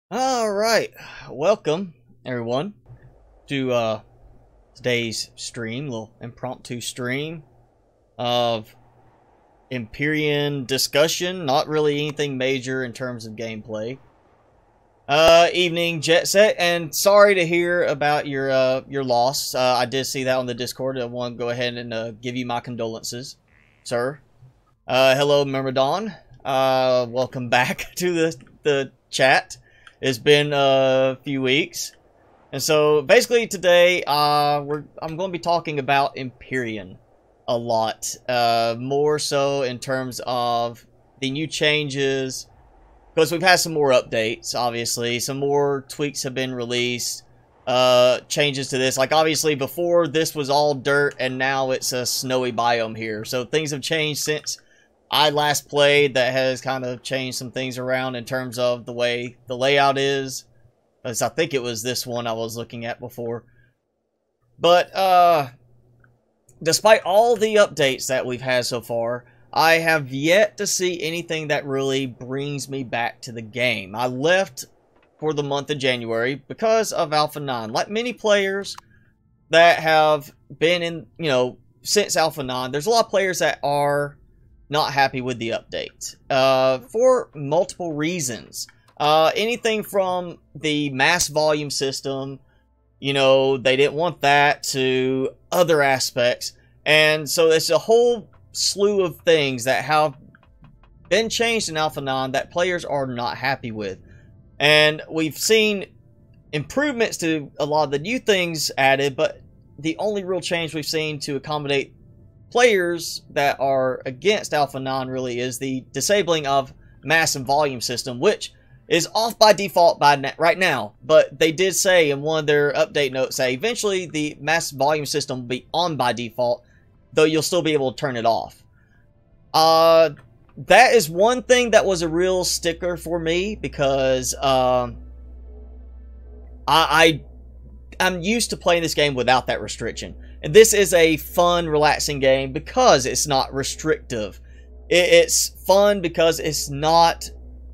All right, welcome everyone to today's stream, little impromptu stream of Empyrion discussion. Not really anything major in terms of gameplay. Evening, Jet Set, and sorry to hear about your loss. I did see that on the Discord. I want to go ahead and give you my condolences, sir. Hello, Myrmidon. Welcome back to the chat. It's been a few weeks, and so basically today I'm going to be talking about Empyrion a lot, more so in terms of the new changes, because we've had some more updates. Obviously, some more tweaks have been released, changes to this. Like obviously before this was all dirt, and now it's a snowy biome here. So things have changed since I last played. That has kind of changed some things around in terms of the way the layout is. As I think it was this one I was looking at before. But despite all the updates that we've had so far, I have yet to see anything that really brings me back to the game. I left for the month of January because of Alpha 9. Like many players that have been in, since Alpha 9, there's a lot of players that are not happy with the update for multiple reasons. Anything from the mass volume system, they didn't want that, to other aspects. And so it's a whole slew of things that have been changed in Alpha 9 that players are not happy with. And we've seen improvements to a lot of the new things added, but the only real change we've seen to accommodate players that are against Alpha 9 really is the disabling of mass and volume system, which is off by default right now. But they did say in one of their update notes that eventually the mass volume system will be on by default, though you'll still be able to turn it off. That is one thing that was a real sticker for me, because I'm used to playing this game without that restriction. And this is a fun, relaxing game because it's not restrictive. It's fun because it's not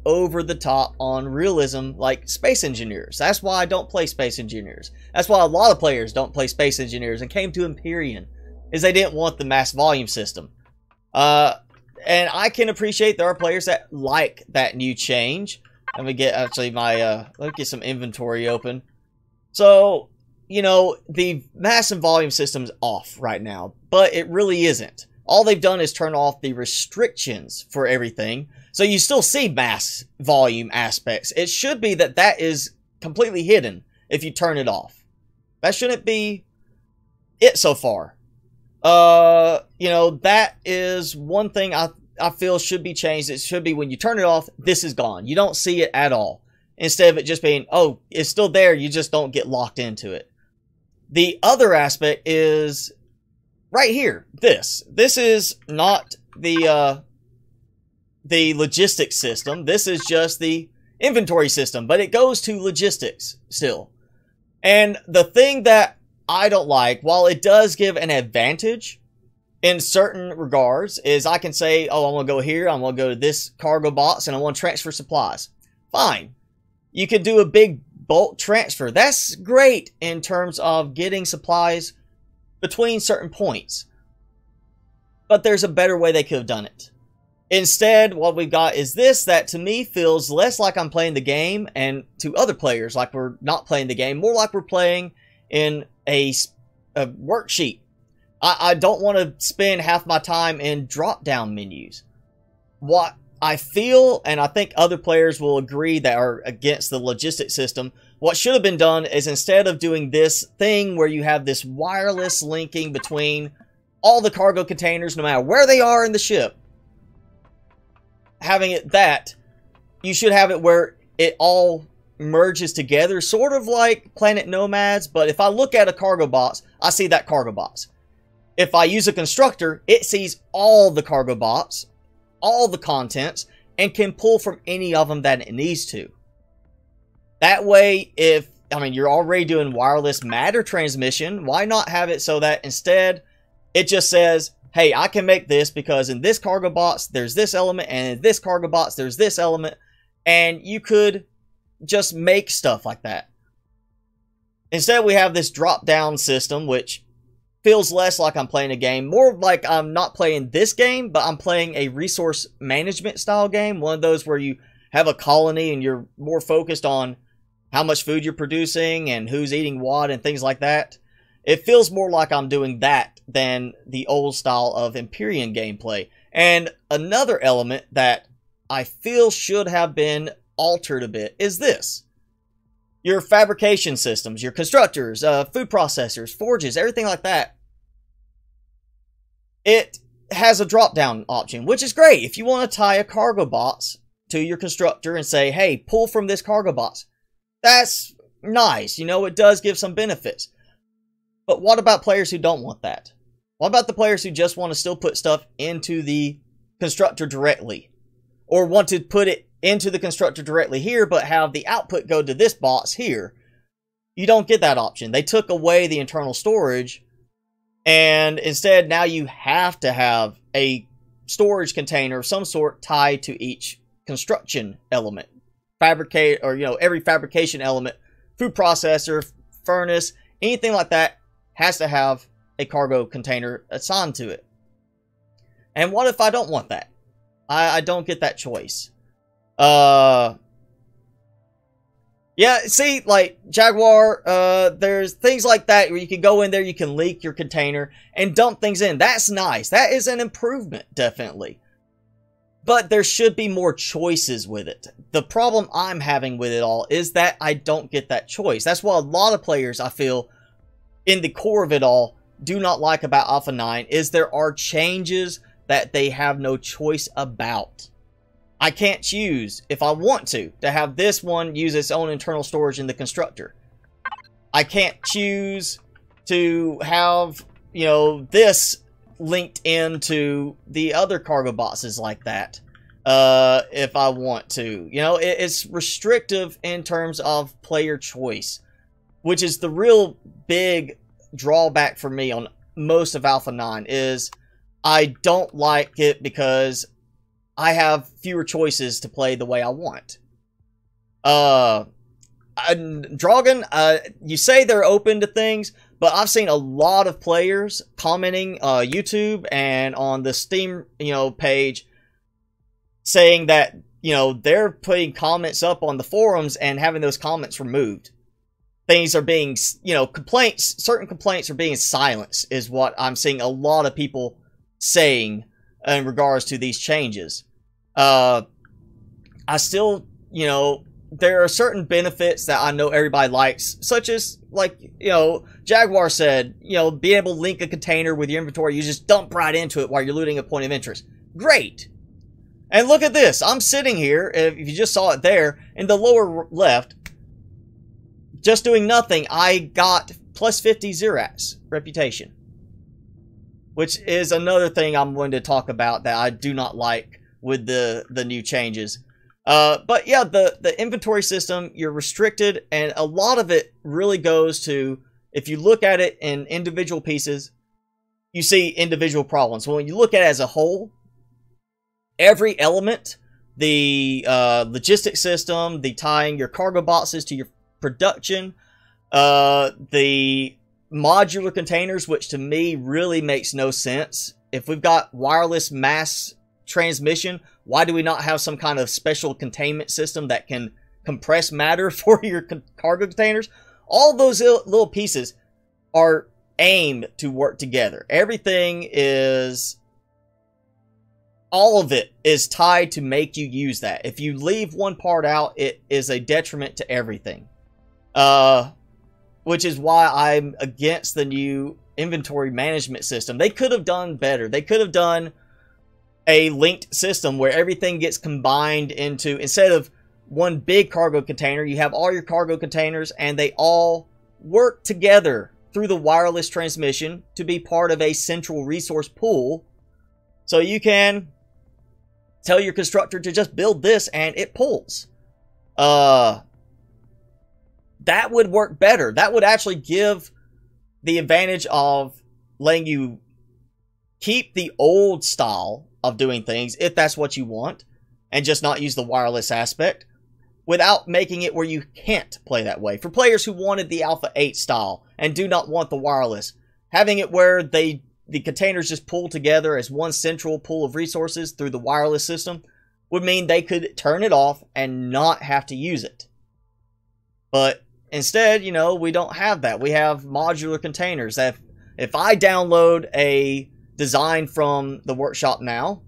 over the top on realism like Space Engineers. That's why I don't play Space Engineers. That's why a lot of players don't play Space Engineers and came to Empyrion, is they didn't want the mass volume system. And I can appreciate there are players that like that new change. Let me get actually my let me get some inventory open. So the mass and volume system's off right now, but it really isn't. All they've done is turn off the restrictions for everything, so you still see mass volume aspects. It should be that is completely hidden if you turn it off. That shouldn't be it so far. That is one thing I feel should be changed. It should be when you turn it off, this is gone. You don't see it at all. Instead of it just being, oh, it's still there, you just don't get locked into it. The other aspect is right here. This is not the logistics system. This is just the inventory system, but it goes to logistics still. And the thing that I don't like, while it does give an advantage in certain regards, is I can say, oh, I'm going to go here, I'm going to go to this cargo box, and I want to transfer supplies. Fine. You could do a big bulk transfer. That's great in terms of getting supplies between certain points. But there's a better way they could have done it. Instead, what we've got is this that to me feels less like I'm playing the game, and to other players like we're not playing the game, more like we're playing in a worksheet. I don't want to spend half my time in drop-down menus. What I feel, and I think other players will agree that are against the logistics system, what should have been done is, instead of doing this thing where you have this wireless linking between all the cargo containers, no matter where they are in the ship, having it that, you should have it where it all merges together, sort of like Planet Nomads. But if I look at a cargo box, I see that cargo box. If I use a constructor, it sees all the cargo box, all the contents, and can pull from any of them that it needs to. That way, you're already doing wireless matter transmission, why not have it so that instead it just says, hey, I can make this because in this cargo box there's this element, and in this cargo box there's this element, and you could just make stuff like that. Instead, we have this drop-down system, which feels less like I'm playing a game, more like I'm not playing this game, but I'm playing a resource management style game. One of those where you have a colony and you're more focused on how much food you're producing and who's eating what and things like that. It feels more like I'm doing that than the old style of Empyrion gameplay. And another element that I feel should have been altered a bit is this. Your fabrication systems, your constructors, food processors, forges, everything like that. It has a drop-down option, which is great. If you want to tie a cargo box to your constructor and say, hey, pull from this cargo box, that's nice. You know, it does give some benefits. But what about players who don't want that? What about the players who just want to still put stuff into the constructor directly? Or want to put it into the constructor directly here, but have the output go to this box here? You don't get that option. They took away the internal storage, and instead now you have to have a storage container of some sort tied to each construction element. Fabricate, or every fabrication element, food processor, furnace, anything like that has to have a cargo container assigned to it. And what if I don't want that? I don't get that choice. Yeah, see, like Jaguar, there's things like that where you can go in there, you can leak your container and dump things in. That's nice. That is an improvement, definitely. But there should be more choices with it. The problem I'm having with it all is that I don't get that choice. That's what a lot of players, I feel, in the core of it all, do not like about Alpha 9, is there are changes that they have no choice about. I can't choose, if I want to have this one use its own internal storage in the constructor. I can't choose to have, this linked into the other cargo boxes like that, if I want to. It's restrictive in terms of player choice, which is the real big drawback for me on most of Alpha 9, is I don't like it because I have fewer choices to play the way I want. Dragon, you say they're open to things, but I've seen a lot of players commenting YouTube and on the Steam, page, saying that, they're putting comments up on the forums and having those comments removed. Things are being, certain complaints are being silenced, is what I'm seeing a lot of people saying in regards to these changes. I still, there are certain benefits that I know everybody likes, such as, like, Jaguar said, being able to link a container with your inventory, you just dump right into it while you're looting a point of interest. Great! And look at this, I'm sitting here, if you just saw it there, in the lower left, just doing nothing, I got plus 50 Xerax reputation. Which is another thing I'm going to talk about that I do not like with the new changes. But yeah, the inventory system, you're restricted, and a lot of it really goes to, if you look at it in individual pieces, you see individual problems. When you look at it as a whole, every element, the logistics system, the tying your cargo boxes to your production, the modular containers, which to me really makes no sense. If we've got wireless mass transmission, why do we not have some kind of special containment system that can compress matter for your cargo containers? All those little pieces are aimed to work together. Everything is, all of it is tied to make you use that. If you leave one part out, it is a detriment to everything. Which is why I'm against the new inventory management system. They could have done better. They could have done a linked system where everything gets combined into, instead of one big cargo container, you have all your cargo containers and they all work together through the wireless transmission to be part of a central resource pool. So you can tell your constructor to just build this and it pulls. That would work better. That would actually give the advantage of letting you keep the old style of doing things, if that's what you want, and just not use the wireless aspect. without making it where you can't play that way. For players who wanted the Alpha 8 style and do not want the wireless, having it where the containers just pull together as one central pool of resources through the wireless system would mean they could turn it off and not have to use it. But instead, you know, we don't have that. We have modular containers. If I download a design from the workshop now,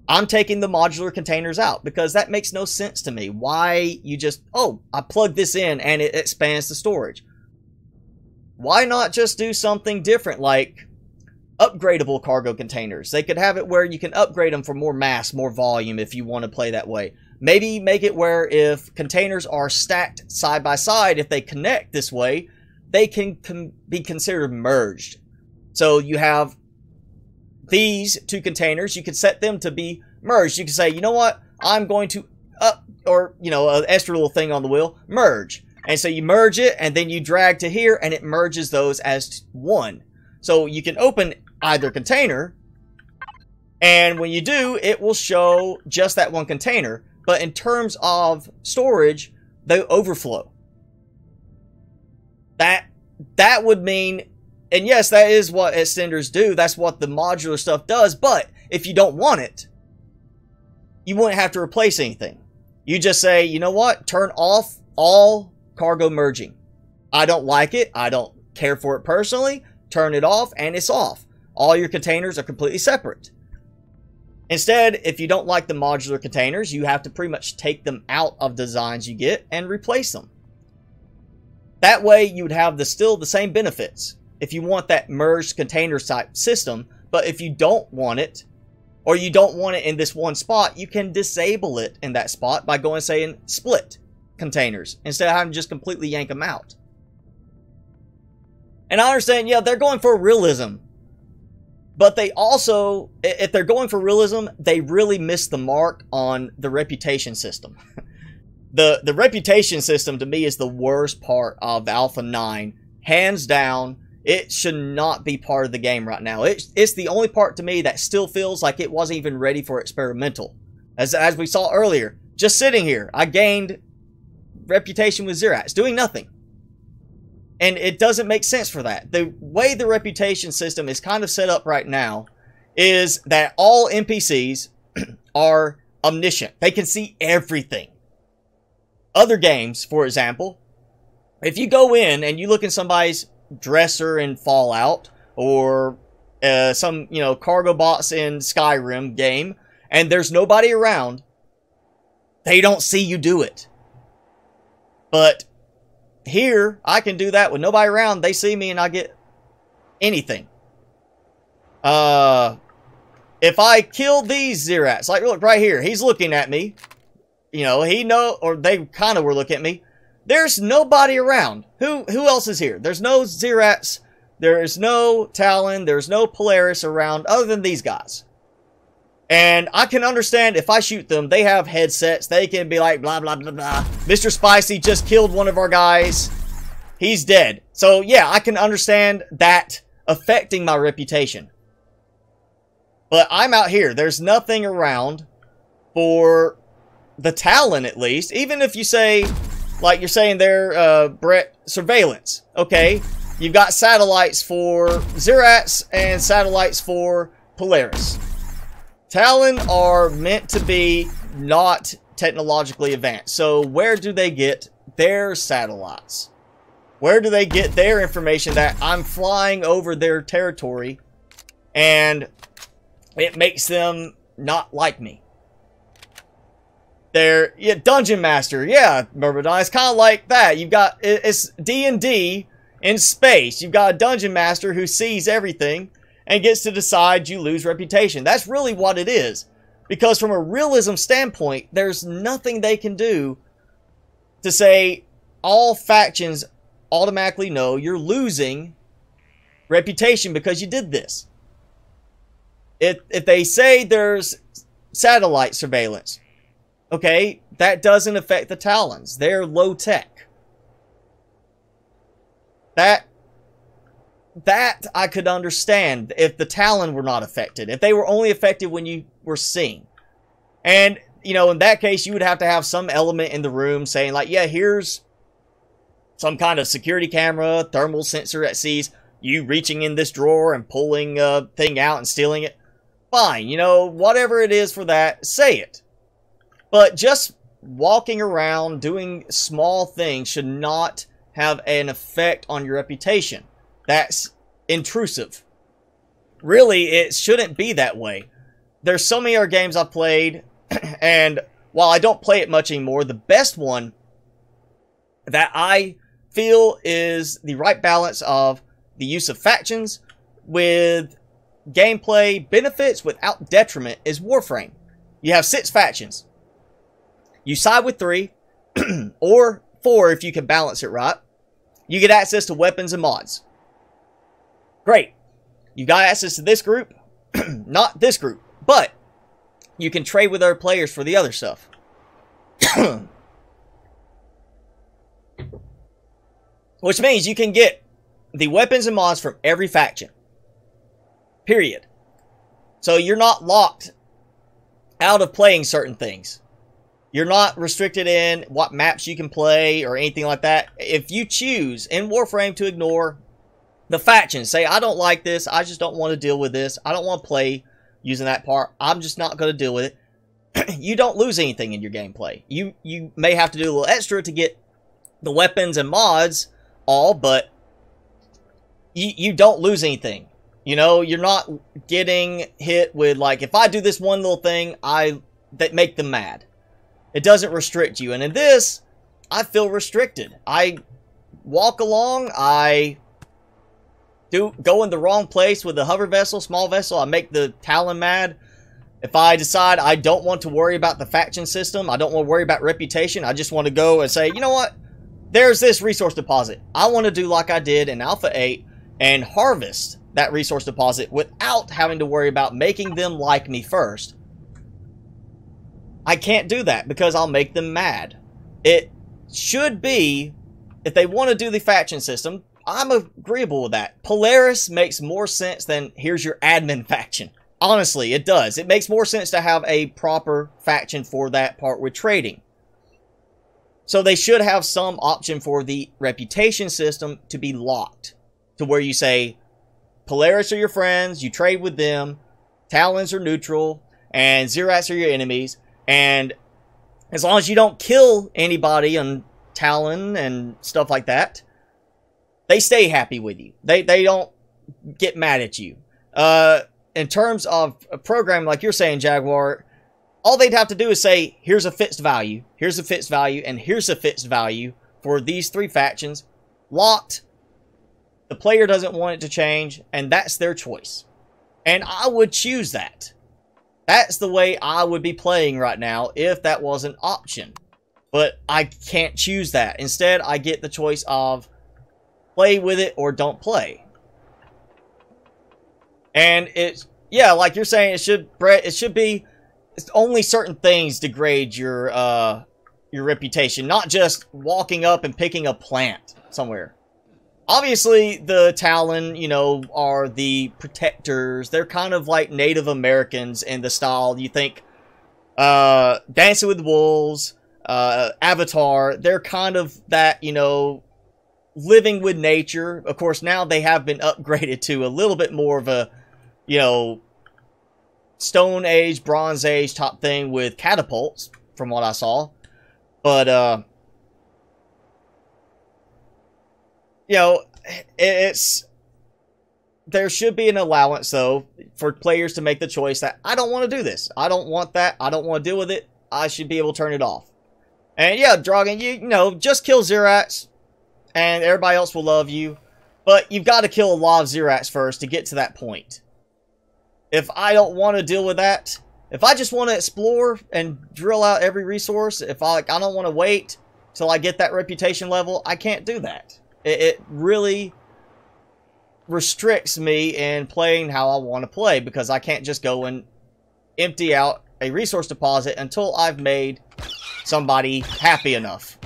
I'm taking the modular containers out because that makes no sense to me. Why you just, oh, I plug this in and it expands the storage. Why not just do something different like upgradable cargo containers? They could have it where you can upgrade them for more mass, more volume if you want to play that way. Maybe make it where if containers are stacked side by side, if they connect this way, they can be considered merged. So you have these two containers, you could set them to be merged. You can say, you know what, I'm going to or, you know, an extra little thing on the wheel, merge. And so you merge it, and then you drag to here, and it merges those as one. So you can open either container, and when you do, it will show just that one container. But in terms of storage, they overflow. That would mean, and yes, that is what extenders do. That's what the modular stuff does. But if you don't want it, you wouldn't have to replace anything. You just say, you know what? Turn off all cargo merging. I don't like it. I don't care for it personally. Turn it off, and it's off. All your containers are completely separate. Instead, if you don't like the modular containers, you have to pretty much take them out of designs you get and replace them. That way, you would have still the same benefits if you want that merged container type system. But if you don't want it, or you don't want it in this one spot, you can disable it in that spot by going and saying split containers instead of having to just completely yank them out. And I understand, yeah, they're going for realism. But they also, if they're going for realism, they really miss the mark on the reputation system. The reputation system, to me, is the worst part of Alpha 9. Hands down, it should not be part of the game right now. It's the only part, to me, that still feels like it wasn't even ready for experimental. As we saw earlier, just sitting here, I gained reputation with Xerax, doing nothing. And it doesn't make sense for that. The way the reputation system is kind of set up right now is that all NPCs are omniscient. They can see everything. Other games, for example, if you go in and you look in somebody's dresser in Fallout or some, you know, cargo box in Skyrim game and there's nobody around, they don't see you do it. But here, I can do that with nobody around. They see me and I get anything. If I kill these Xerax, like look right here, he's looking at me. You know, or they kind of were looking at me. There's nobody around. Who else is here? There's no Xerax. There's no Talon. There's no Polaris around other than these guys. And I can understand if I shoot them, they have headsets. They can be like, blah, blah, blah, blah. Mr. Spicy just killed one of our guys. He's dead. So, yeah, I can understand that affecting my reputation. But I'm out here. There's nothing around for the Talon, at least. Even if you say, like you're saying there, Brett, surveillance. Okay, you've got satellites for Xerax and satellites for Polaris. Talon are meant to be not technologically advanced. So where do they get their satellites? Where do they get their information that I'm flying over their territory and it makes them not like me? They're, yeah, Dungeon Master, yeah, Murmurdon, it's kind of like that. You've got, it's D&D in space. You've got a Dungeon Master who sees everything and gets to decide you lose reputation. That's really what it is. Because from a realism standpoint, there's nothing they can do to say all factions automatically know you're losing reputation because you did this. If they say there's satellite surveillance, okay, that doesn't affect the Talons. They're low tech. That I could understand if the Talon were not affected. If they were only affected when you were seeing. And you know, in that case, you would have to have some element in the room saying like, yeah, here's some kind of security camera, thermal sensor that sees you reaching in this drawer and pulling a thing out and stealing it. Fine, you know, whatever it is for that, say it. But just walking around doing small things should not have an effect on your reputation. That's intrusive. Really, it shouldn't be that way. There's so many other games I've played, and while I don't play it much anymore, the best one that I feel is the right balance of the use of factions with gameplay benefits without detriment is Warframe. You have 6 factions. You side with 3, or 4 if you can balance it right. You get access to weapons and mods. Great. You got access to this group, not this group, but you can trade with other players for the other stuff. Which means you can get the weapons and mods from every faction. Period. So you're not locked out of playing certain things. You're not restricted in what maps you can play or anything like that. If you choose in Warframe to ignore the factions, say, I don't like this, I just don't want to deal with this, I don't want to play using that part, I'm just not going to deal with it, you don't lose anything in your gameplay. You may have to do a little extra to get the weapons and mods all, but you don't lose anything. You know, you're not getting hit with, like, if I do this one little thing, that make them mad. It doesn't restrict you. And in this, I feel restricted. I walk along, I go in the wrong place with the hover vessel, small vessel, I make the Talon mad. If I decide I don't want to worry about the faction system, I don't want to worry about reputation, I just want to go and say, you know what? There's this resource deposit. I want to do like I did in Alpha 8 and harvest that resource deposit without having to worry about making them like me first. I can't do that because I'll make them mad. It should be, if they want to do the faction system, I'm agreeable with that. Polaris makes more sense than here's your admin faction. Honestly, it does. It makes more sense to have a proper faction for that part with trading. So they should have some option for the reputation system to be locked. To where you say, Polaris are your friends, you trade with them, Talons are neutral, and Zerats are your enemies. And as long as you don't kill anybody on Talon and stuff like that, they stay happy with you. They don't get mad at you. In terms of a program, like you're saying, Jaguar, all they'd have to do is say, here's a fixed value, here's a fixed value, and here's a fixed value for these 3 factions. Locked. The player doesn't want it to change, and that's their choice. And I would choose that. That's the way I would be playing right now if that was an option. But I can't choose that. Instead, I get the choice of play with it or don't play. And it's, yeah, like you're saying, it should be, it's only certain things degrade your reputation, not just walking up and picking a plant somewhere. Obviously, the Talon, you know, are the protectors. They're kind of like Native Americans in the style. You think Dancing with Wolves, Avatar, they're kind of that, you know, living with nature. Of course, now they have been upgraded to a little bit more of a, you know, Stone Age, Bronze Age type thing with catapults, from what I saw. But, you know, there should be an allowance, though, for players to make the choice that, I don't want to do this. I don't want that. I don't want to deal with it. I should be able to turn it off. And, yeah, Dragon, you know, just kill Zerats, and everybody else will love you. But you've got to kill a lot of Zerats first to get to that point. If I don't want to deal with that, if I just want to explore and drill out every resource, if I don't want to wait till I get that reputation level, I can't do that. It really restricts me in playing how I want to play, because I can't just go and empty out a resource deposit until I've made somebody happy enough.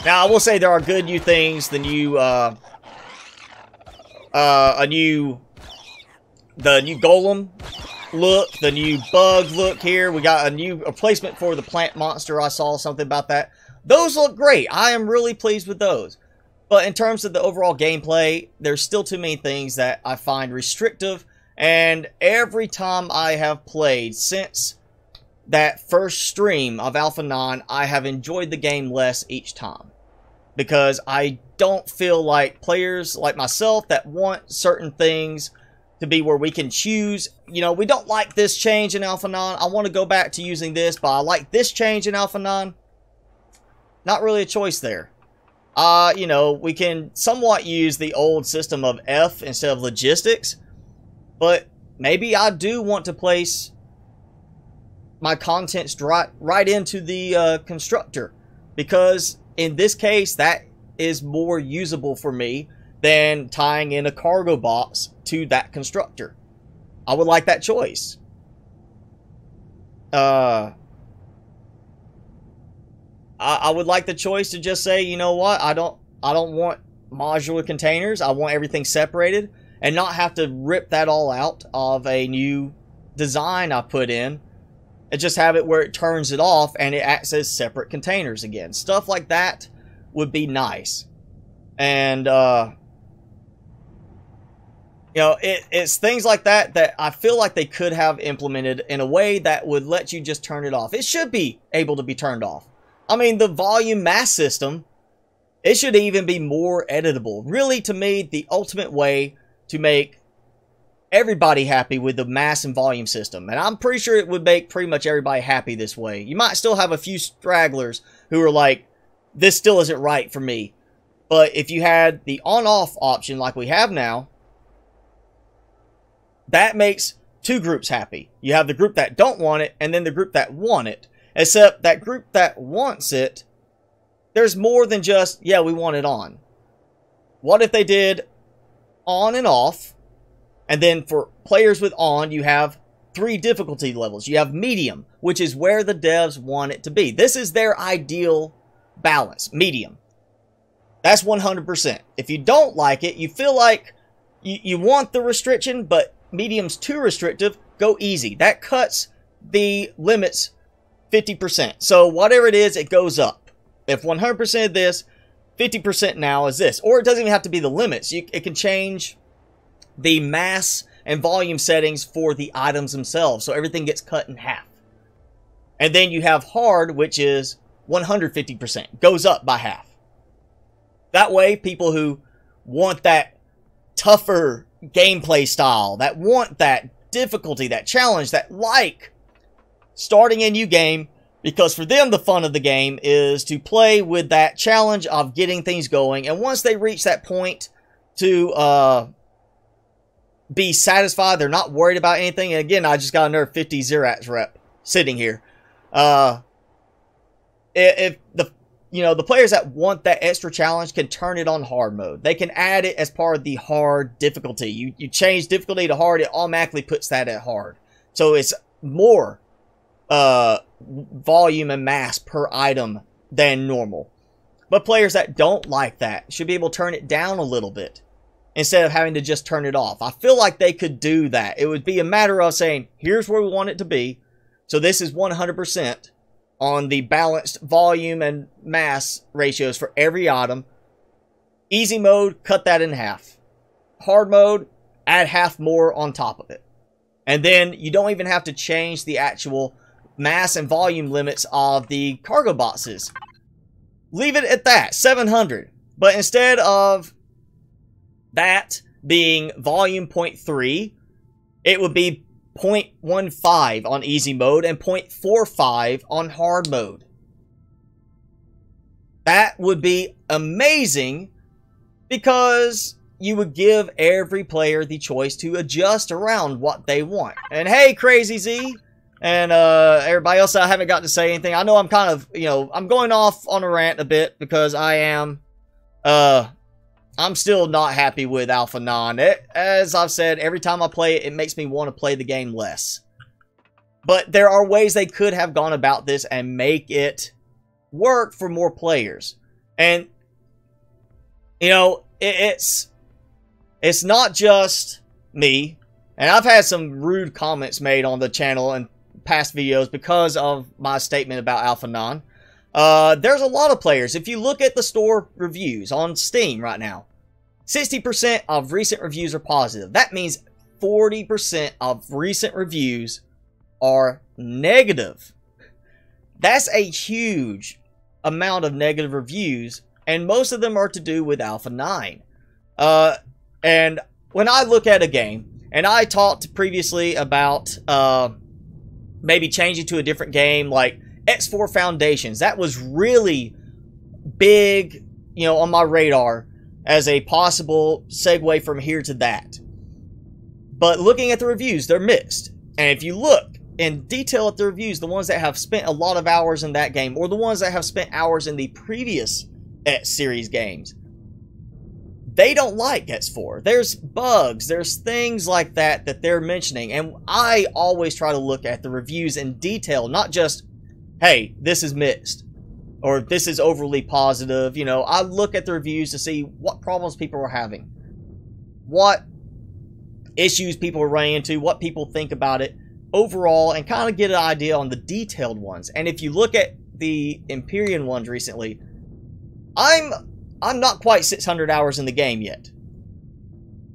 Now, I will say there are good new things. The new golem look, the new bug look here. We got a new replacement for the plant monster. I saw something about that. Those look great. I am really pleased with those. But in terms of the overall gameplay, there's still too many things that I find restrictive. And every time I have played since that first stream of Alpha 9, I have enjoyed the game less each time. Because I don't feel like players like myself that want certain things to be where we can choose. You know, we don't like this change in Alpha 9. I want to go back to using this, but I like this change in Alpha 9. Not really a choice there. You know, we can somewhat use the old system of F instead of logistics, but maybe I do want to place my contents right into the constructor, because in this case that is more usable for me than tying in a cargo box to that constructor. I would like that choice. I would like the choice to just say, you know what, I don't want modular containers. I want everything separated and not have to rip that all out of a new design I put in, and just have it where it turns it off and it acts as separate containers again. Stuff like that would be nice. And you know, it's things like that that I feel like they could have implemented in a way that would let you just turn it off. It should be able to be turned off. I mean, the volume mass system, it should even be more editable. Really, to me, the ultimate way to make everybody happy with the mass and volume system. And I'm pretty sure it would make pretty much everybody happy this way. You might still have a few stragglers who are like, this still isn't right for me. But if you had the on-off option like we have now, that makes two groups happy. You have the group that don't want it, and then the group that want it. Except that group that wants it, there's more than just, yeah, we want it on. What if they did on and off, and then for players with on, you have 3 difficulty levels. You have medium, which is where the devs want it to be. This is their ideal balance, medium. That's 100%. If you don't like it, you feel like you want the restriction, but medium's too restrictive, go easy. That cuts the limits 50%. So whatever it is, it goes up. If 100% of this, 50% now is this. Or it doesn't even have to be the limits. It can change the mass and volume settings for the items themselves. So everything gets cut in half. And then you have hard, which is 150%. Goes up by half. That way, people who want that tougher gameplay style, that want that difficulty, that challenge, that like starting a new game, because for them the fun of the game is to play with that challenge of getting things going, and once they reach that point to be satisfied, they're not worried about anything. And again, I just got another 50 Xerax rep sitting here. If the players that want that extra challenge can turn it on hard mode. They can add it as part of the hard difficulty. You change difficulty to hard, it automatically puts that at hard. So it's more volume and mass per item than normal. But players that don't like that should be able to turn it down a little bit instead of having to just turn it off. I feel like they could do that. It would be a matter of saying, here's where we want it to be. So this is 100% on the balanced volume and mass ratios for every item. Easy mode, cut that in half. Hard mode, add half more on top of it. And then you don't even have to change the actual mass and volume limits of the cargo boxes. Leave it at that, 700. But instead of that being volume 0.3, it would be 0.15 on easy mode and 0.45 on hard mode. That would be amazing, because you would give every player the choice to adjust around what they want. And hey, Crazy Z, and everybody else, I haven't got to say anything. I know I'm kind of, I'm going off on a rant a bit because I am, I'm still not happy with Alpha 9. As I've said, every time I play it, it makes me want to play the game less. But there are ways they could have gone about this and make it work for more players. And, it's not just me And I've had some rude comments made on the channel in past videos because of my statement about Alpha 9. There's a lot of players. If you look at the store reviews on Steam right now, 60% of recent reviews are positive. That means 40% of recent reviews are negative. That's a huge amount of negative reviews, and most of them are to do with Alpha 9. And when I look at a game, and I talked previously about maybe changing to a different game like X4 Foundations. That was really big, you know, on my radar as a possible segue from here to that. But looking at the reviews, they're mixed. And if you look in detail at the reviews, the ones that have spent a lot of hours in that game, or the ones that have spent hours in the previous X series games, they don't like X4. There's bugs, there's things like that that they're mentioning. And I always try to look at the reviews in detail, not just, hey, this is mixed, or this is overly positive. You know, I look at the reviews to see what problems people are having, what issues people are running into, what people think about it overall, and kind of get an idea on the detailed ones. And if you look at the Empyrion ones recently, I'm not quite 600 hours in the game yet.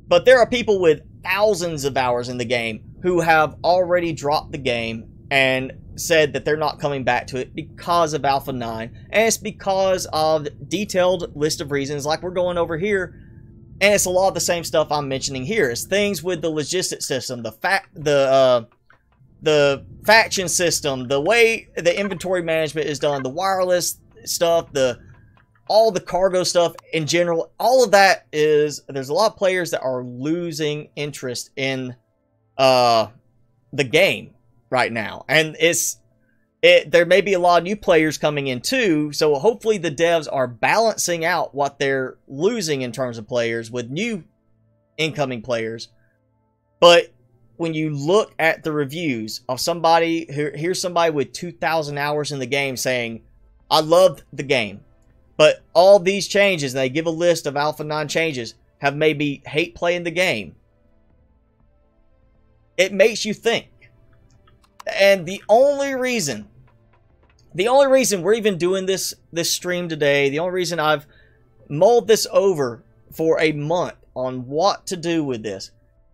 But there are people with thousands of hours in the game who have already dropped the game and said that they're not coming back to it because of Alpha 9. And it's because of detailed list of reasons like we're going over here. And it's a lot of the same stuff I'm mentioning here. It's things with the logistics system, the faction system, the way the inventory management is done, the wireless stuff, all the cargo stuff in general. All of that is, there's a lot of players that are losing interest in the game right now. And there may be a lot of new players coming in too, so hopefully the devs are balancing out what they're losing in terms of players with new incoming players. But when you look at the reviews of somebody, here's somebody with 2,000 hours in the game saying, I loved the game, but all these changes, and they give a list of Alpha 9 changes, have made me hate playing the game. It makes you think. And the only reason we're even doing this stream today, the only reason I've mulled this over for a month on what to do with this,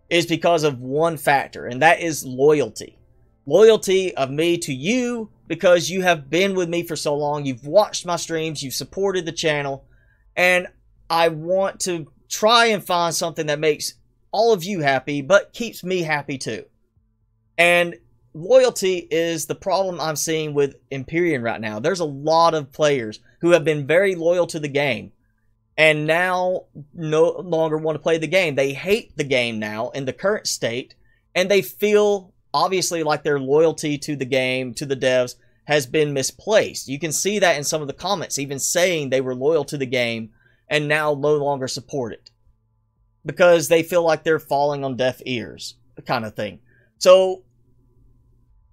is because of one factor, and that is loyalty. Loyalty of me to you, because you have been with me for so long, you've watched my streams, you've supported the channel, and I want to try and find something that makes all of you happy, but keeps me happy too. And loyalty is the problem I'm seeing with Empyrion right now. There's a lot of players who have been very loyal to the game and now no longer want to play the game. They hate the game now in the current state, and they feel obviously like their loyalty to the game, to the devs, has been misplaced. You can see that in some of the comments, even saying they were loyal to the game and now no longer support it because they feel like they're falling on deaf ears, kind of thing. So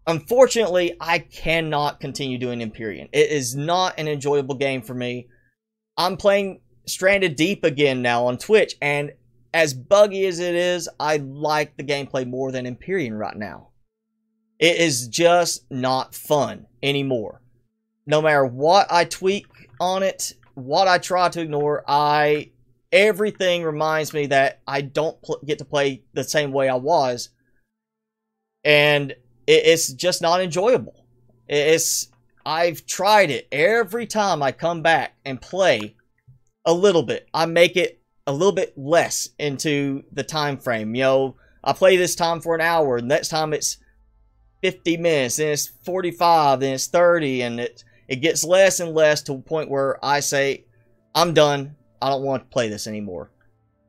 unfortunately, I cannot continue doing Empyrion. It is not an enjoyable game for me. I'm playing Stranded Deep again now on Twitch, and as buggy as it is, I like the gameplay more than Empyrion right now. It is just not fun anymore. No matter what I tweak on it, what I try to ignore, everything reminds me that I don't get to play the same way I was, and it's just not enjoyable. I've tried it. Every time I come back and play a little bit, I make it a little bit less into the time frame. You know, I play this time for an hour, and next time it's 50 minutes, then it's 45, then it's 30, and it gets less and less to a point where I say, I'm done. I don't want to play this anymore.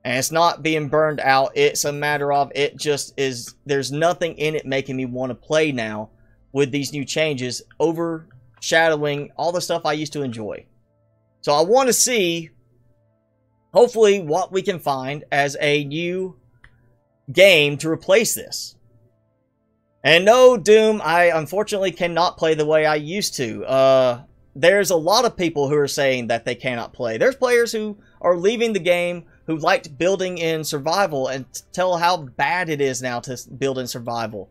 And it's not being burned out. It's a matter of, it just is, there's nothing in it making me want to play now with these new changes overshadowing all the stuff I used to enjoy. So I want to see, hopefully, what we can find as a new game to replace this. And no, Doom, I unfortunately cannot play the way I used to. There's a lot of people who are saying that they cannot play. There's players who are leaving the game who liked building in survival and tell how bad it is now to build in survival.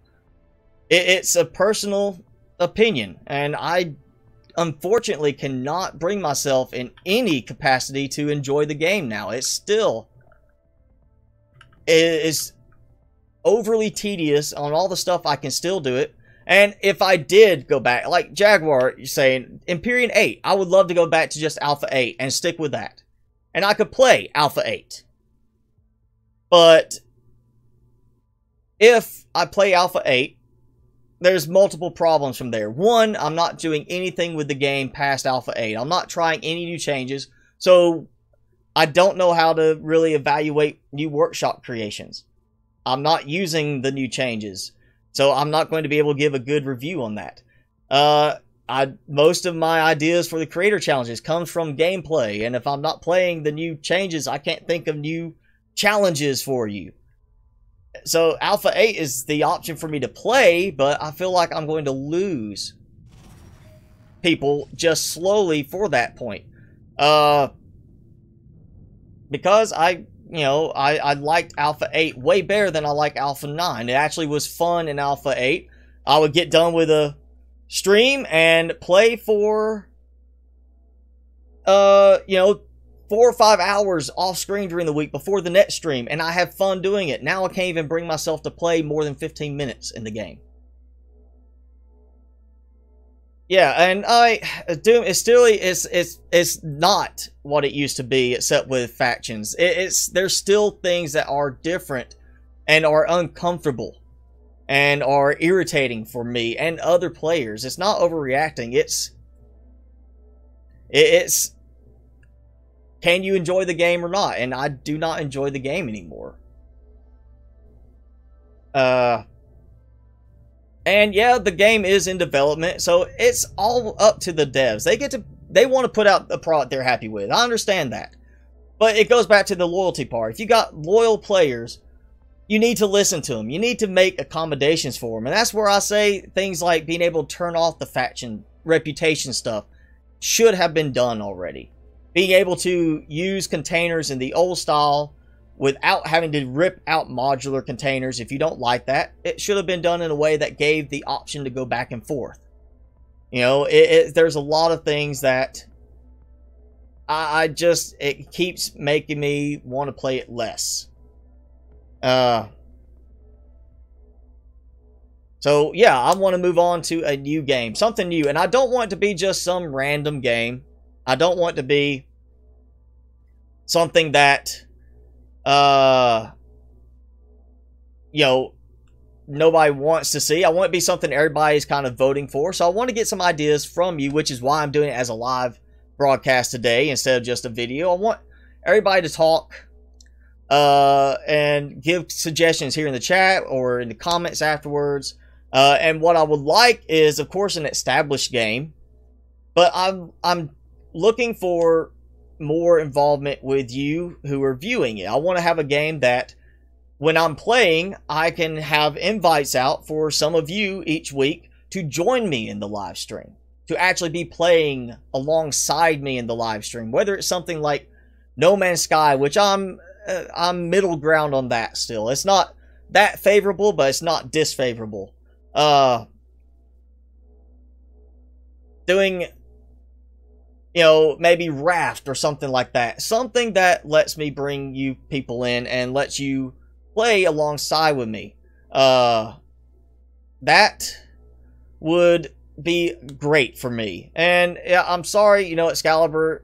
It's a personal opinion, and I unfortunately cannot bring myself in any capacity to enjoy the game now. It is overly tedious on all the stuff. I can still do it. And if I did go back, like Jaguar, you're saying, Empyrion 8, I would love to go back to just Alpha 8 and stick with that. And I could play Alpha 8. But if I play Alpha 8, there's multiple problems from there. One, I'm not doing anything with the game past Alpha 8. I'm not trying any new changes. So I don't know how to really evaluate new workshop creations. I'm not using the new changes. So I'm not going to be able to give a good review on that. Most of my ideas for the creator challenges comes from gameplay. And if I'm not playing the new changes, I can't think of new challenges for you. So Alpha 8 is the option for me to play, but I feel like I'm going to lose people just slowly for that point. Because I liked Alpha 8 way better than I like Alpha 9. It actually was fun in Alpha 8. I would get done with a stream and play for, 4 or 5 hours off screen during the week before the next stream, and I have fun doing it. Now I can't even bring myself to play more than 15 minutes in the game. Yeah, and Doom is still it's not what it used to be, except with factions. There's still things that are different and are uncomfortable and are irritating for me and other players. It's not overreacting. It's can you enjoy the game or not? And I do not enjoy the game anymore. And yeah, the game is in development, so it's all up to the devs. They want to put out a product they're happy with. I understand that. But it goes back to the loyalty part. If you got loyal players, you need to listen to them. You need to make accommodations for them. And that's where I say things like being able to turn off the faction reputation stuff should have been done already. Being able to use containers in the old style without having to rip out modular containers if you don't like that. It should have been done in a way that gave the option to go back and forth. There's a lot of things that it keeps making me want to play it less. So yeah, I want to move on to a new game, something new, and I don't want it to be just some random game. I don't want it to be something that nobody wants to see. I want it to be something everybody's kind of voting for. So I want to get some ideas from you, which is why I'm doing it as a live broadcast today instead of just a video. I want everybody to talk and give suggestions here in the chat or in the comments afterwards. And what I would like is, of course, an established game, but I'm looking for more involvement with you who are viewing it. I want to have a game that when I'm playing, I can have invites out for some of you each week to join me in the live stream, to actually be playing alongside me in the live stream, whether it's something like No Man's Sky, which I'm middle ground on that still. It's not that favorable, but it's not disfavorable. Doing maybe Raft or something like that. Something that lets me bring you people in and lets you play alongside with me. That would be great for me. And yeah, I'm sorry, Excalibur,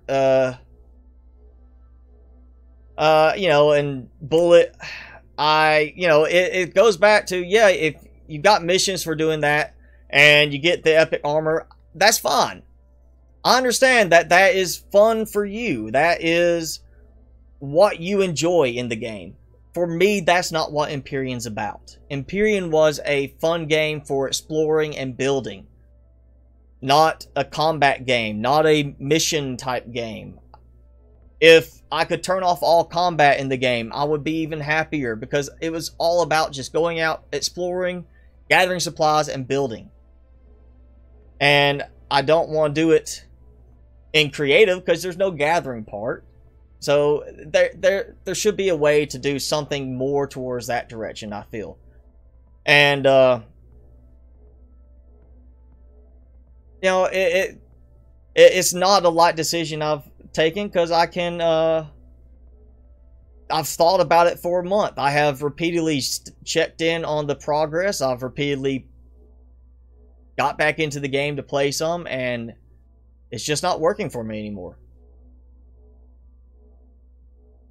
and Bullet, it goes back to, yeah, if you've got missions for doing that and you get the epic armor, that's fine. I understand that that is fun for you. That is what you enjoy in the game. For me, that's not what Empyrion's about. Empyrion was a fun game for exploring and building. Not a combat game. Not a mission type game. If I could turn off all combat in the game, I would be even happier, because it was all about just going out, exploring, gathering supplies, and building. And I don't want to do it in creative because there's no gathering part. So there should be a way to do something more towards that direction, I feel. And you know, it's not a light decision I've taken, because I can I've thought about it for a month. I have repeatedly checked in on the progress. I've repeatedly got back into the game to play some, and it's just not working for me anymore.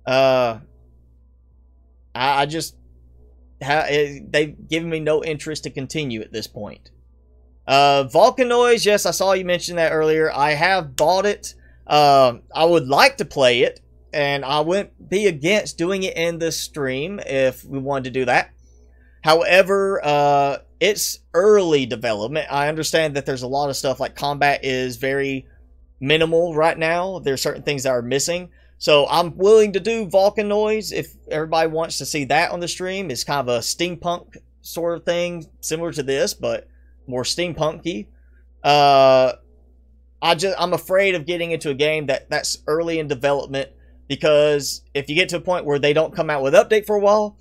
I just they've given me no interest to continue at this point. Volcanoids, yes, I saw you mention that earlier. I have bought it. I would like to play it, and I wouldn't be against doing it in this stream if we wanted to do that. However, it's early development. I understand that there's a lot of stuff, like combat is very minimal right now. There's certain things that are missing. So I'm willing to do Volcanoids if everybody wants to see that on the stream. It's kind of a steampunk sort of thing, similar to this, but more steampunky. I'm afraid of getting into a game that's early in development, because if you get to a point where they don't come out with update for a while,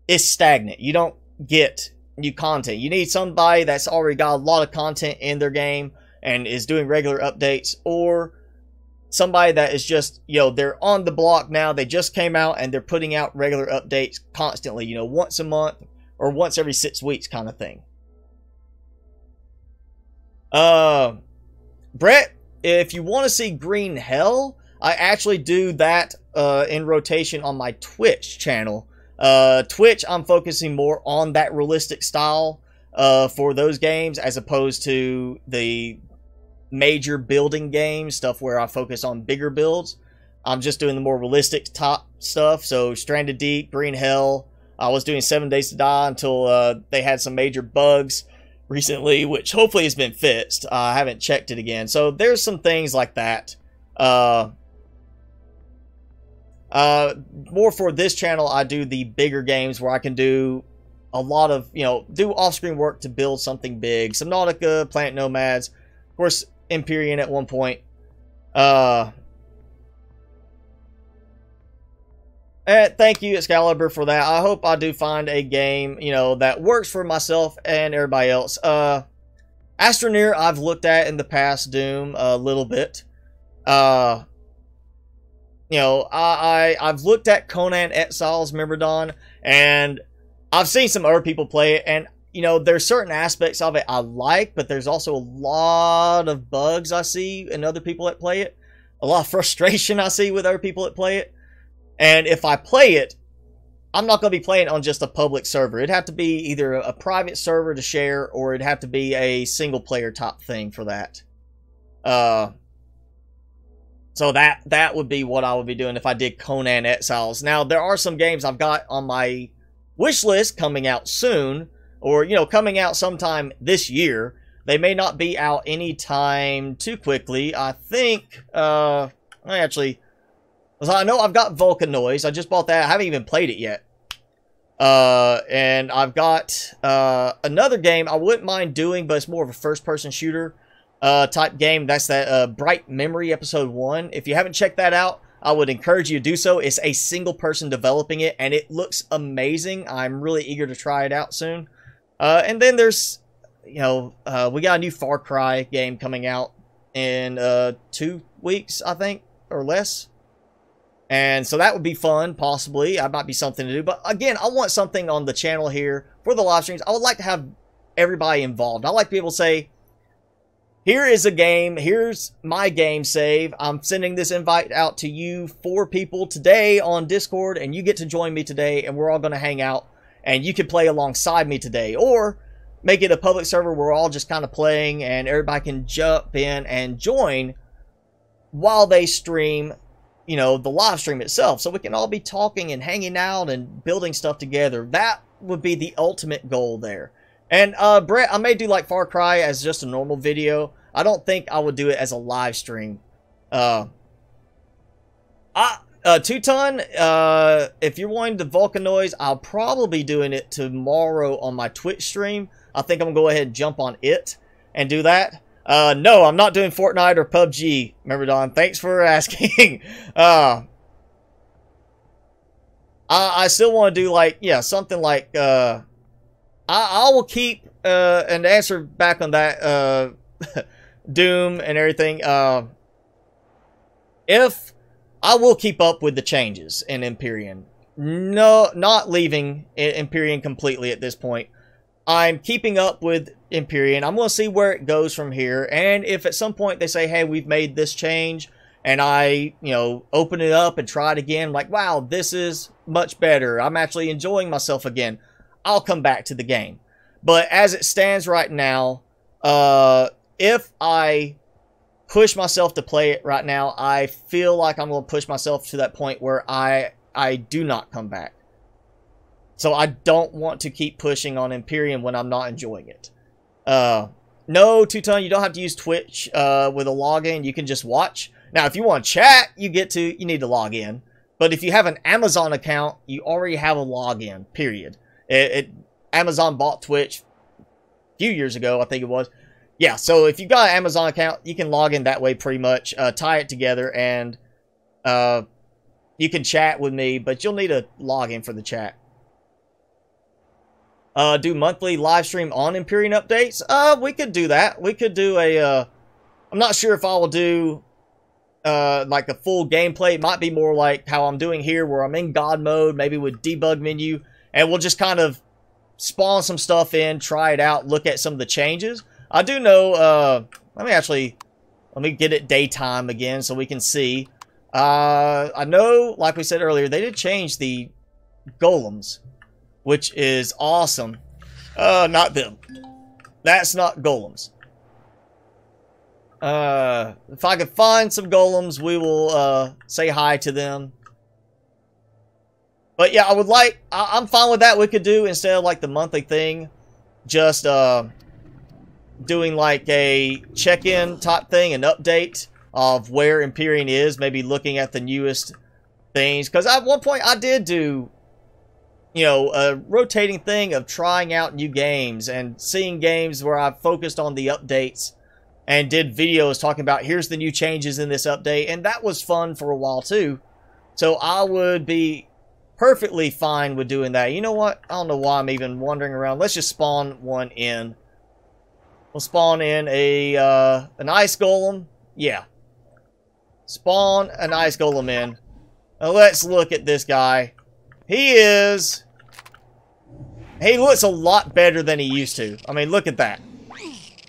it's stagnant. You don't get new content. You need somebody that's already got a lot of content in their game and is doing regular updates, or somebody that is just, you know, they're on the block now, they just came out and they're putting out regular updates constantly, you know, once a month or once every 6 weeks kind of thing. Brett, if you want to see Green Hell, I actually do that in rotation on my Twitch channel. Twitch, I'm focusing more on that realistic style for those games, as opposed to the major building games, stuff where I focus on bigger builds. I'm just doing the more realistic top stuff. So Stranded Deep, Green Hell. I was doing 7 Days to Die until they had some major bugs recently, which hopefully has been fixed. I haven't checked it again. So there's some things like that. More for this channel, I do the bigger games where I can do a lot of, you know, do off-screen work to build something big. Subnautica, Planet Nomads, of course, Empyrion at one point. Thank you, Excalibur, for that. I hope I do find a game, you know, that works for myself and everybody else. Astroneer, I've looked at in the past, Doom, a little bit. You know, I've looked at Conan Exiles, Myrmidon, and I've seen some other people play it, and, you know, there's certain aspects of it I like, but there's also a lot of bugs I see in other people that play it. A lot of frustration I see with other people that play it. And if I play it, I'm not going to be playing on just a public server. It'd have to be either a private server to share, or it'd have to be a single-player type thing for that. So that would be what I would be doing if I did Conan Exiles. Now, there are some games I've got on my wish list coming out soon, or, you know, coming out sometime this year. They may not be out anytime too quickly. I think, I know I've got Volcanoids. I just bought that. I haven't even played it yet. And I've got another game I wouldn't mind doing, but it's more of a first-person shooter type game. That's that Bright Memory Episode 1. If you haven't checked that out, I would encourage you to do so. It's a single person developing it, and it looks amazing. I'm really eager to try it out soon. And then there's, you know, we got a new Far Cry game coming out in 2 weeks, I think, or less. And so that would be fun, possibly. That might be something to do. But again, I want something on the channel here for the live streams. I would like to have everybody involved. I like to be able to say, here is a game. Here's my game save. I'm sending this invite out to you 4 people today on Discord, and you get to join me today, and we're all going to hang out, and you can play alongside me today. Or make it a public server where we're all just kind of playing, and everybody can jump in and join while they stream, you know, the live stream itself, so we can all be talking and hanging out and building stuff together. That would be the ultimate goal there. And Brett, I may do like Far Cry as just a normal video. I don't think I would do it as a live stream. Two-Ton, if you're wanting the Volcanoids, I'll probably be doing it tomorrow on my Twitch stream. I think I'm gonna go ahead and jump on it and do that. No, I'm not doing Fortnite or PUBG, Myrmidon. Thanks for asking. I still want to do like, yeah, something like, I will keep, and answer back on that, Doom and everything, if I will keep up with the changes in Empyrion. No, not leaving Empyrion completely at this point. I'm keeping up with Empyrion. I'm going to see where it goes from here. And if at some point they say, hey, we've made this change, and I, you know, open it up and try it again, like, wow, this is much better. I'm actually enjoying myself again. I'll come back to the game. But as it stands right now, if I push myself to play it right now, I feel like I'm going to push myself to that point where I do not come back. So I don't want to keep pushing on Empyrion when I'm not enjoying it. No, Two-Ton, you don't have to use Twitch with a login. You can just watch. Now, if you want to chat, you need to log in. But if you have an Amazon account, you already have a login, period. Amazon bought Twitch a few years ago, I think it was. Yeah, so if you've got an Amazon account, you can log in that way pretty much. Tie it together, and you can chat with me, but you'll need a login for the chat. Do monthly live stream on Empyrion updates? We could do that. We could do a, I'm not sure if I will do, like a full gameplay. It might be more like how I'm doing here, where I'm in God mode, maybe with debug menu, and we'll just kind of spawn some stuff in, try it out, look at some of the changes. I do know, let me get it daytime again so we can see. I know, like we said earlier, they did change the golems, which is awesome. Not them. That's not golems. If I could find some golems, we will say hi to them. But yeah, I'm fine with that. We could do, instead of like the monthly thing, just doing like a check-in type thing, an update of where Empyrion is, maybe looking at the newest things. Because at one point I did do, you know, a rotating thing of trying out new games and seeing games where I focused on the updates and did videos talking about, here's the new changes in this update, and that was fun for a while too. So I would be perfectly fine with doing that. You know what? I don't know why I'm even wandering around. Let's just spawn one in. We'll spawn in an ice golem. Yeah. Spawn an ice golem in. Now let's look at this guy. He looks a lot better than he used to. I mean, look at that.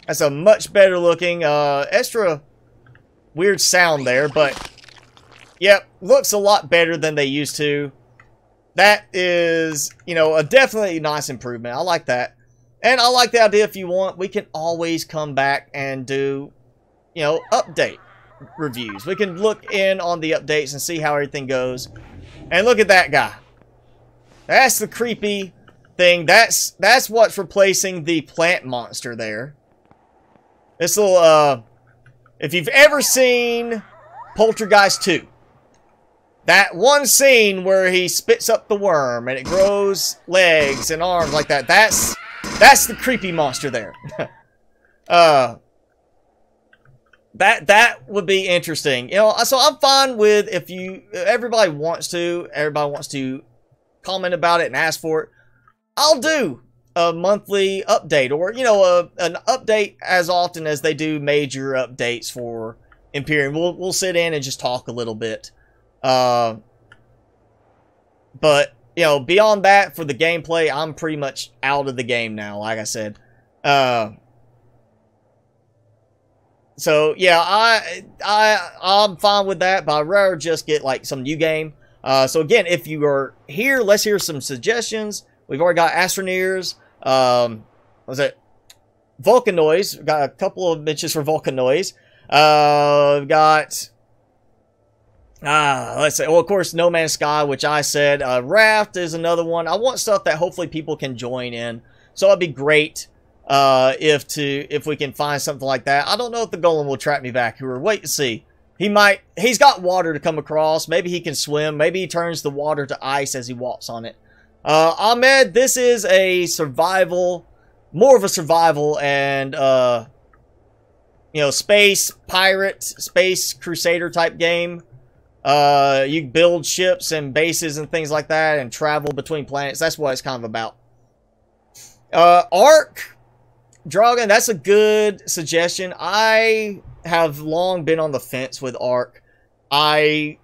That's a much better looking, extra weird sound there, but yep, looks a lot better than they used to. That is, you know, a definitely nice improvement. I like that. And I like the idea, if you want, we can always come back and do, you know, update reviews. We can look in on the updates and see how everything goes. And look at that guy. That's the creepy thing. That's what's replacing the plant monster there. This little, if you've ever seen Poltergeist 2, that one scene where he spits up the worm and it grows legs and arms like that, that's the creepy monster there. That would be interesting. You know, so I'm fine with, if everybody wants to comment about it and ask for it, I'll do a monthly update, or, you know, an update as often as they do major updates for Empyrion. We'll sit in and just talk a little bit. But, you know, beyond that, for the gameplay, I'm pretty much out of the game now, like I said. So, yeah, I'm fine with that, but I'd rather just get, like, some new game. So, again, if you are here, let's hear some suggestions. We've already got Astroneers. What was it? Vulcanoids. We've got a couple of mentions for Vulcanoids. We've got... let's say, well, of course, No Man's Sky, which I said. Raft is another one. I want stuff that hopefully people can join in. So it'd be great if we can find something like that. I don't know if the golem will trap me back here. Wait to see. He's got water to come across. Maybe he can swim. Maybe he turns the water to ice as he walks on it. Ahmed, this is a survival, more of a survival and, you know, space pirate, space crusader type game. You build ships and bases and things like that and travel between planets. That's what it's kind of about. Ark, Dragon, that's a good suggestion. I have long been on the fence with Ark. I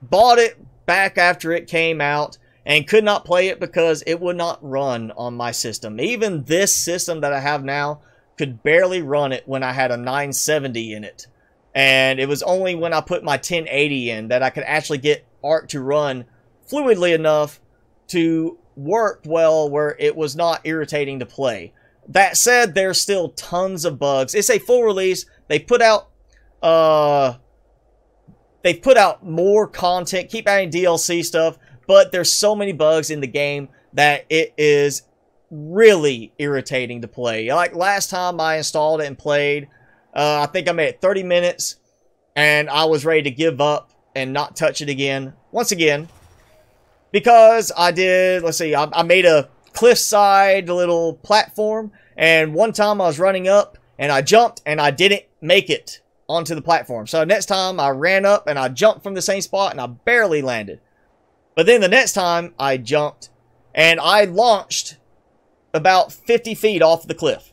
bought it back after it came out and could not play it because it would not run on my system. Even this system that I have now could barely run it when I had a 970 in it. And it was only when I put my 1080 in that I could actually get Ark to run fluidly enough to work well where it was not irritating to play. That said, there's still tons of bugs. It's a full release. They put out more content, keep adding DLC stuff, but there's so many bugs in the game that it is really irritating to play. Like last time I installed it and played, I think I made it 30 minutes, and I was ready to give up and not touch it again. Once again, because I did, let's see, I made a cliffside little platform, and one time I was running up, and I jumped, and I didn't make it onto the platform. So next time I ran up, and I jumped from the same spot, and I barely landed. But then the next time I jumped, and I launched about 50 feet off the cliff.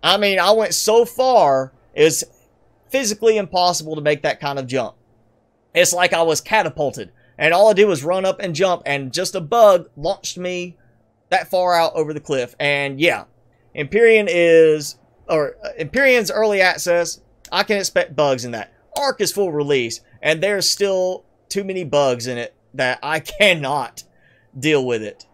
I mean, I went so far, it was physically impossible to make that kind of jump. It's like I was catapulted, and all I did was run up and jump, and just a bug launched me that far out over the cliff. And yeah, Empyrion's early access, I can expect bugs in that. Ark is full release, and there's still too many bugs in it that I cannot deal with it.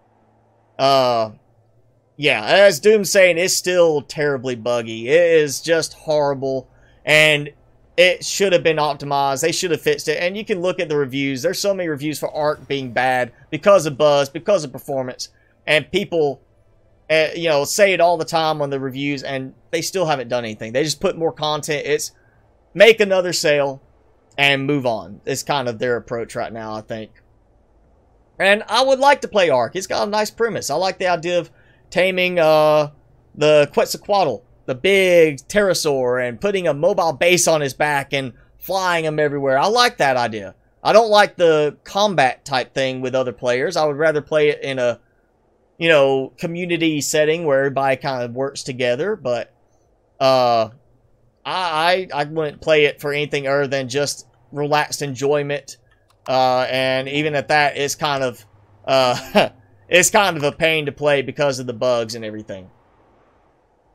Yeah, as Doom's saying, it's still terribly buggy. It is just horrible, and it should have been optimized. They should have fixed it, and you can look at the reviews. There's so many reviews for Ark being bad because of bugs, because of performance, and people, you know, say it all the time on the reviews, and they still haven't done anything. They just put more content. It's make another sale and move on. It's kind of their approach right now, I think. And I would like to play Ark. It's got a nice premise. I like the idea of taming the Quetzalcoatl, the big pterosaur, and putting a mobile base on his back and flying him everywhere. I like that idea. I don't like the combat type thing with other players. I would rather play it in a, you know, community setting where everybody kind of works together. But I wouldn't play it for anything other than just relaxed enjoyment. And even at that, it's kind of it's kind of a pain to play because of the bugs and everything.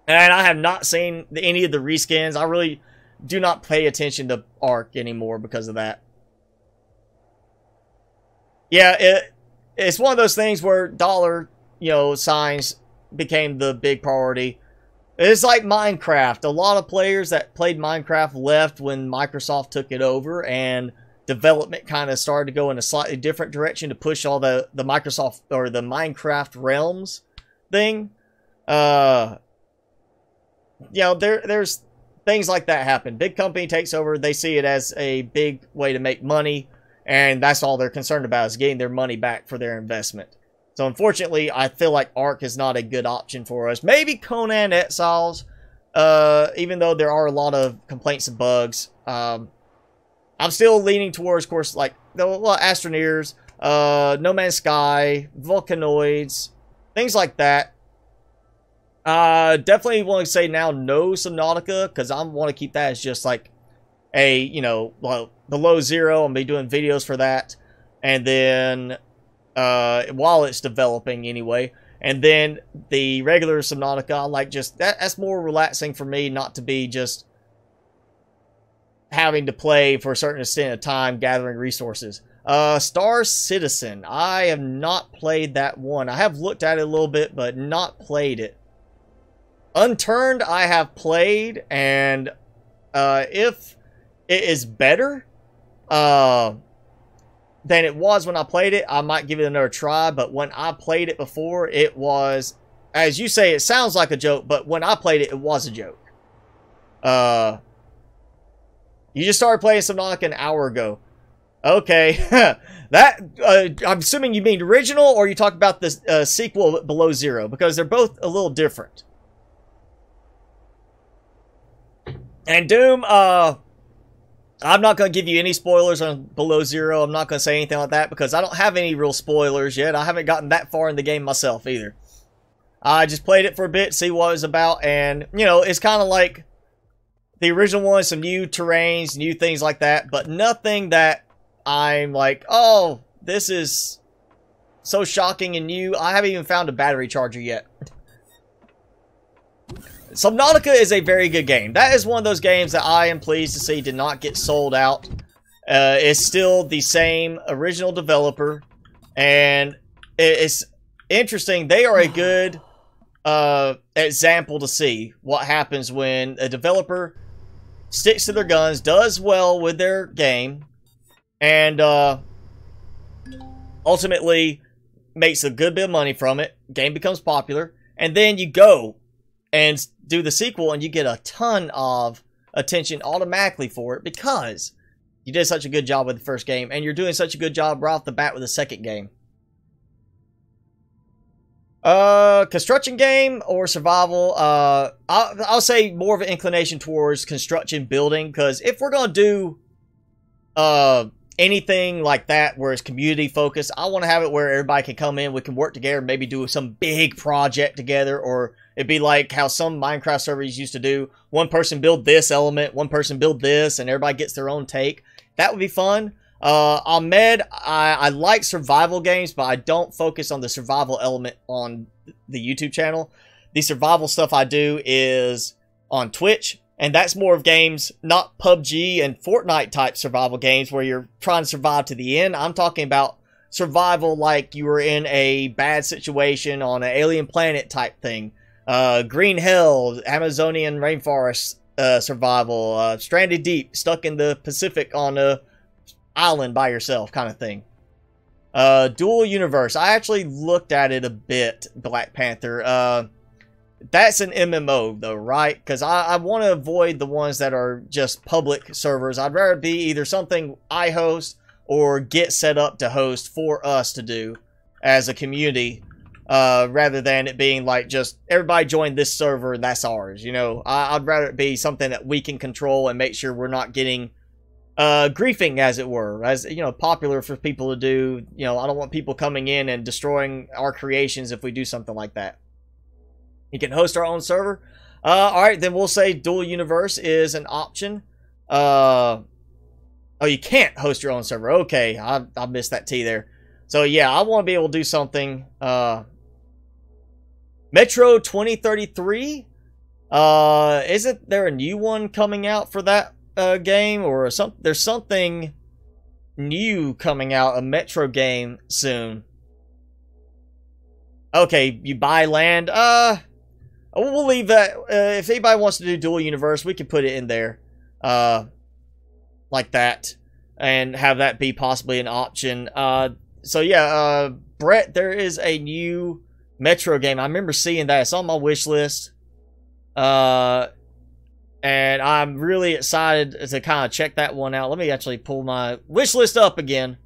And I have not seen any of the reskins. I really do not pay attention to Ark anymore because of that. Yeah, it's one of those things where dollar, you know, signs became the big priority. It's like Minecraft. A lot of players that played Minecraft left when Microsoft took it over, and development kind of started to go in a slightly different direction to push all the Microsoft or the Minecraft realms thing. You know, there's things like that happen. Big company takes over, they see it as a big way to make money, and that's all they're concerned about, is getting their money back for their investment. So unfortunately, I feel like Ark is not a good option for us. Maybe Conan Exiles, even though there are a lot of complaints and bugs. I'm still leaning towards, of course, like Astroneers, No Man's Sky, Volcanoids, things like that. Definitely want to say now no Subnautica, because I want to keep that as just like a, you know, well, below zero. I'm going to be doing videos for that. And then, while it's developing anyway. And then the regular Subnautica, I like just, that's more relaxing for me, not to be just having to play for a certain extent of time gathering resources. Star Citizen, I have not played that one. I have looked at it a little bit, but not played it. Unturned, I have played, and if it is better than it was when I played it, I might give it another try. But when I played it before, it was, as you say, it sounds like a joke, but when I played it, it was a joke. You just started playing Subnautica an hour ago. Okay. That, I'm assuming you mean original, or you talk about the sequel Below Zero, because they're both a little different. And Doom, I I'm not going to give you any spoilers on Below Zero. I'm not going to say anything like that because I don't have any real spoilers yet. I haven't gotten that far in the game myself either. I just played it for a bit, see what it was about, and, you know, it's kind of like the original one, some new terrains, new things like that, but nothing that I'm like, oh, this is so shocking and new. I haven't even found a battery charger yet. Subnautica is a very good game. That is one of those games that I am pleased to see did not get sold out. It's still the same original developer, and it's interesting. They are a good example to see what happens when a developer sticks to their guns, does well with their game, and ultimately makes a good bit of money from it. Game becomes popular, and then you go and do the sequel, and you get a ton of attention automatically for it because you did such a good job with the first game, and you're doing such a good job right off the bat with the second game. Construction game or survival? I'll say more of an inclination towards construction building, because if we're gonna do anything like that where it's community focused, I want to have it where everybody can come in, we can work together, maybe do some big project together, or it'd be like how some Minecraft servers used to do. One person build this element, one person build this, and everybody gets their own take. That would be fun. Ahmed, I like survival games, but I don't focus on the survival element on the YouTube channel. The survival stuff I do is on Twitch, and that's more of games, not PUBG and Fortnite type survival games where you're trying to survive to the end. I'm talking about survival like you were in a bad situation on an alien planet type thing. Green Hell, Amazonian rainforest survival, Stranded Deep, stuck in the Pacific on a island by yourself kind of thing. Dual Universe, I actually looked at it a bit, Black Panther. That's an MMO though, right? Because I want to avoid the ones that are just public servers. I'd rather be either something I host or get set up to host for us to do as a community, rather than it being like just everybody join this server and that's ours. You know, I'd rather it be something that we can control and make sure we're not getting griefing, as it were, as you know, popular for people to do. You know, I don't want people coming in and destroying our creations if we do something like that. You can host our own server. Alright, then we'll say dual universe is an option. Oh, you can't host your own server. Okay, I missed that T there. So yeah, I want to be able to do something. Metro 2033? Isn't there a new one coming out for that game, or there's something new coming out, a Metro game soon. Okay, you buy land. We'll leave that. If anybody wants to do dual universe, we can put it in there, like that, and have that be possibly an option. So yeah, Brett, there is a new Metro game. I remember seeing that. It's on my wish list. And I'm really excited to kind of check that one out. Let me actually pull my wish list up again.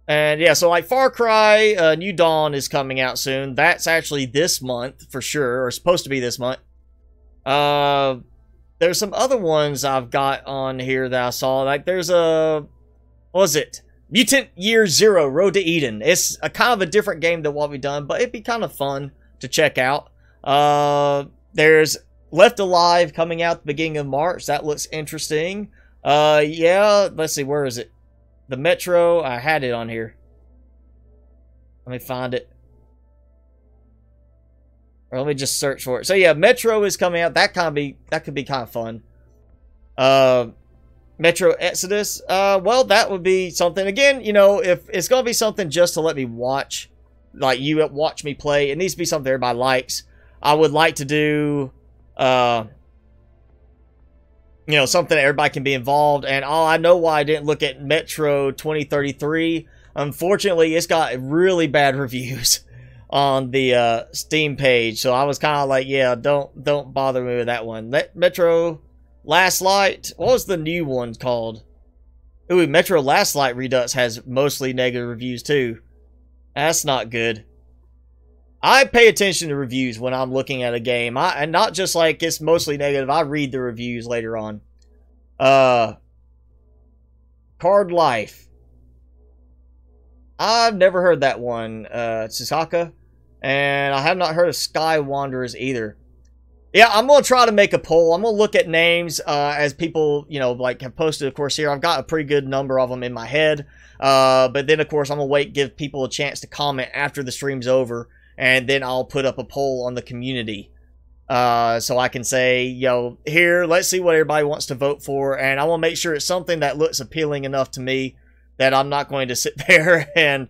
And yeah, so like Far Cry New Dawn is coming out soon. That's actually this month for sure, or supposed to be this month. There's some other ones I've got on here that I saw. Like there's a, what was it? Mutant Year Zero, Road to Eden. It's a kind of a different game than what we've done, but it'd be kind of fun to check out. There's Left Alive coming out at the beginning of March. That looks interesting. Yeah, let's see, where is it? The Metro, I had it on here. Let me find it. Or let me just search for it. So yeah, Metro is coming out. That could be kind of fun. Metro Exodus. Well, that would be something. Again, you know, if it's gonna be something just to let me watch, like you watch me play, it needs to be something everybody likes. I would like to do, you know, something that everybody can be involved. And I know why I didn't look at Metro 2033. Unfortunately, it's got really bad reviews on the Steam page. So I was kind of like, yeah, don't bother me with that one. Metro Last Light. What was the new one called? Ooh, Metro Last Light Redux has mostly negative reviews too. That's not good. I pay attention to reviews when I'm looking at a game. And not just like it's mostly negative. I read the reviews later on. Card Life. I've never heard that one, Tsusaka. And I have not heard of Sky Wanderers either. Yeah, I'm going to try to make a poll. I'm going to look at names as people, you know, like have posted, of course, here. I've got a pretty good number of them in my head. But then, of course, I'm going to wait, give people a chance to comment after the stream's over. And then I'll put up a poll on the community. So I can say, yo, here, let's see what everybody wants to vote for. And I want to make sure it's something that looks appealing enough to me that I'm not going to sit there and,